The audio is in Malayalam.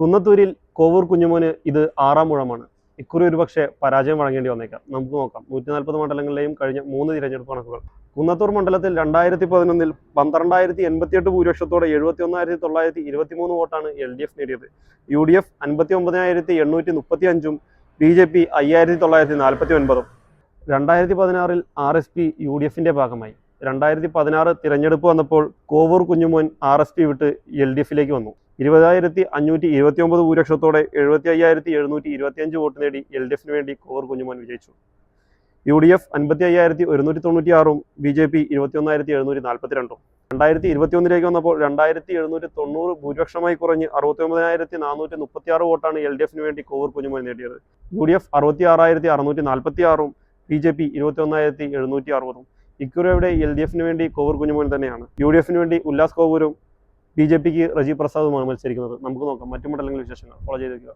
കുന്നത്തൂരിൽ കോവൂർ കുഞ്ഞുമോന് ഇത് 6ാം ഊഴമാണ്. ഇക്കുറി ഒരുപക്ഷെ പരാജയം വഴങ്ങേണ്ടി വന്നേക്കാം. നമുക്ക് നോക്കാം 140 മണ്ഡലങ്ങളിലെയും കഴിഞ്ഞ 3 തിരഞ്ഞെടുപ്പ് കണക്കുകൾ. കുന്നത്തൂർ മണ്ഡലത്തിൽ 2011 12,088 ഭൂരിപക്ഷത്തോടെ 71,923 വോട്ടാണ് LDF നേടിയത്. UDF 59,835 BJP 5,949. 2016 RSP UDFിന്റെ ഭാഗമായി. 2016 തിരഞ്ഞെടുപ്പ് വന്നപ്പോൾ കോവൂർ കുഞ്ഞുമോൻ RSP വിട്ട് LDFിലേക്ക് വന്നു. 20,529 ഭൂരിപക്ഷത്തോടെ 75,725 വോട്ട് നേടി LDFിന് വേണ്ടി കോവൂർ കുഞ്ഞുമോൻ വിജയിച്ചു. UDF 55,196 BJP 21,742. 2021 വന്നപ്പോൾ 2,790 ഭൂരിപക്ഷമായി കുറഞ്ഞ് 69,436 വോട്ടാണ് LDFിന് വേണ്ടി കോവൂർ കുഞ്ഞുമോൻ നേടിയത്. UDF 66,646 BJP 21,760. ഇക്കുറിയുടെ LDFിന് വേണ്ടി കോവൂർ കുഞ്ഞുമോൻ തന്നെയാണ്. UDFിന് വേണ്ടി ഉല്ലാസ് കോവൂരും BJPക്ക് റജി പ്രസാദുമാണ് മത്സരിക്കുന്നത്. നമുക്ക് നോക്കാം മറ്റു മണ്ഡലങ്ങളിലെ വിശേഷങ്ങൾ ഫോളോ ചെയ്ത് വയ്ക്കുക.